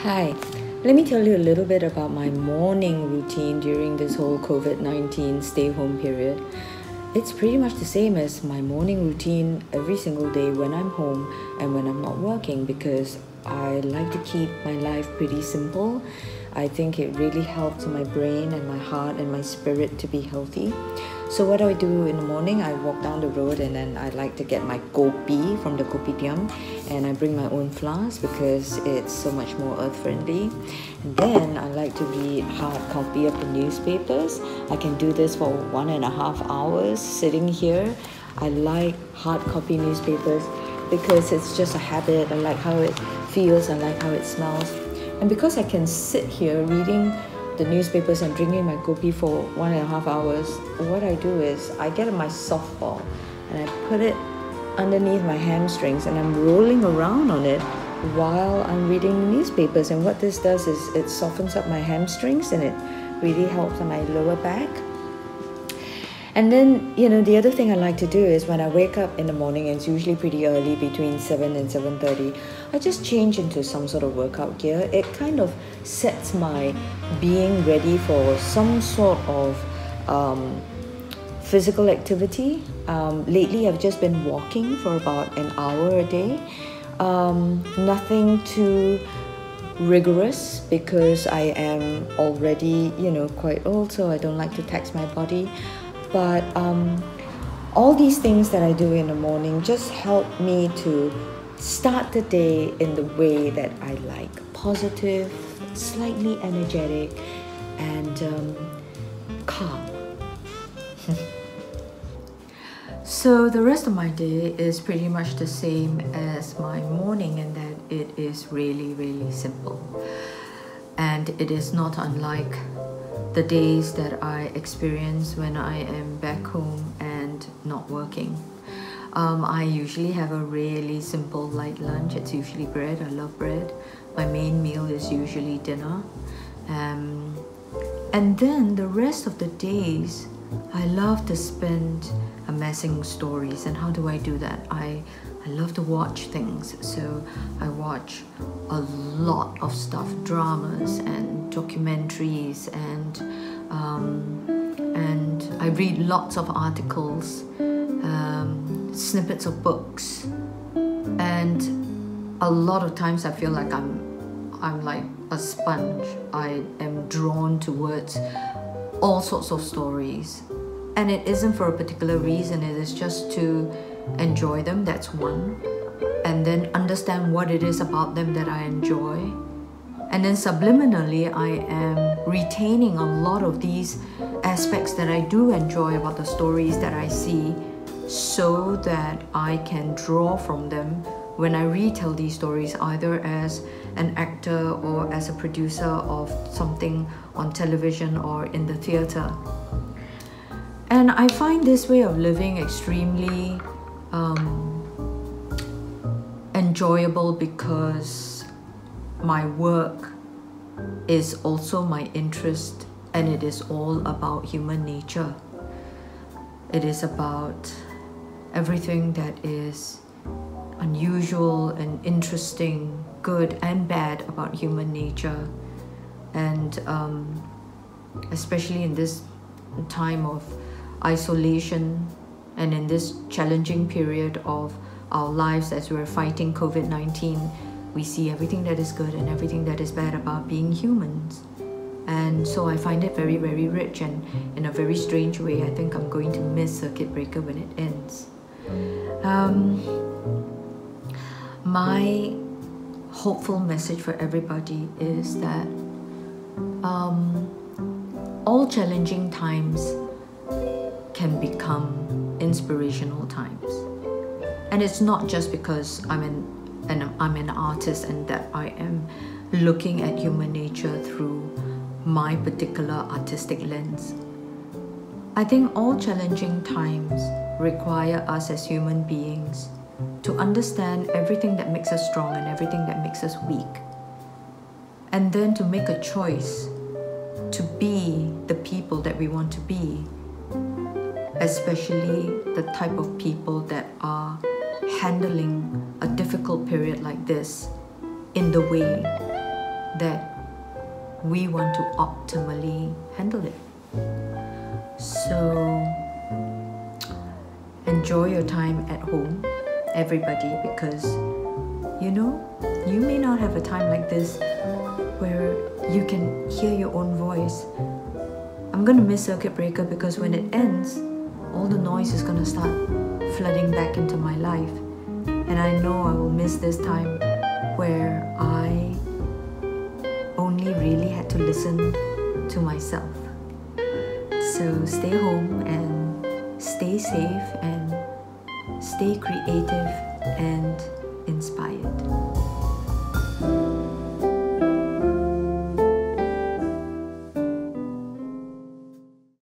Hi, let me tell you a little bit about my morning routine during this whole COVID-19 stay home period. It's pretty much the same as my morning routine every single day when I'm home and when I'm not working, because I like to keep my life pretty simple. I think it really helps my brain and my heart and my spirit to be healthy. So what do I do in the morning? I walk down the road and then I like to get my kopi from the kopitiam, and I bring my own flask because it's so much more earth friendly. And then I like to read hard copy of the newspapers. I can do this for 1.5 hours sitting here. I like hard copy newspapers because it's just a habit. I like how it feels, I like how it smells. And because I can sit here reading the newspapers and drinking my kopi for 1.5 hours, what I do is I get my softball and I put it underneath my hamstrings and I'm rolling around on it while I'm reading newspapers. And what this does is it softens up my hamstrings and it really helps on my lower back. And then, the other thing I like to do is when I wake up in the morning, and it's usually pretty early, between 7 and 7:30, I just change into some sort of workout gear. It kind of sets my being ready for some sort of physical activity. Lately, I've just been walking for about an hour a day. Nothing too rigorous because I am already, quite old, so I don't like to tax my body. But all these things that I do in the morning just help me to start the day in the way that I like. Positive, slightly energetic, and calm. So the rest of my day is pretty much the same as my morning, in that it is really, really simple. And it is not unlike the days that I experience when I am back home and not working. I usually have a really simple light lunch. It's usually bread. I love bread. My main meal is usually dinner. And then the rest of the days, I love to spend amassing stories. And how do I do that? I love to watch things. So I watch a lot of stuff, dramas and documentaries, and I read lots of articles, snippets of books, and a lot of times I feel like I'm like a sponge. I am drawn towards all sorts of stories, and it isn't for a particular reason. It is just to enjoy them. That's one. And then understand what it is about them that I enjoy. And then subliminally, I am retaining a lot of these aspects that I do enjoy about the stories that I see, so that I can draw from them when I retell these stories, either as an actor or as a producer of something on television or in the theatre. And I find this way of living extremely enjoyable, because my work is also my interest, and it is all about human nature. It is about everything that is unusual and interesting, good and bad, about human nature. And especially in this time of isolation and in this challenging period of our lives as we're fighting COVID-19, we see everything that is good and everything that is bad about being humans. And so I find it very, very rich, and in a very strange way, I think I'm going to miss Circuit Breaker when it ends. My hopeful message for everybody is that all challenging times can become inspirational times. And it's not just because I'm an artist and that I am looking at human nature through my particular artistic lens. I think all challenging times require us as human beings to understand everything that makes us strong and everything that makes us weak, and then to make a choice to be the people that we want to be, especially the type of people that are handling a difficult period like this in the way that we want to optimally handle it. So enjoy your time at home, everybody, because you know, you may not have a time like this where you can hear your own voice. I'm gonna miss circuit breaker because when it ends, all the noise is gonna start flooding back into my life, and I know I will miss this time where I only really had to listen to myself. So stay home and stay safe and stay creative and inspired.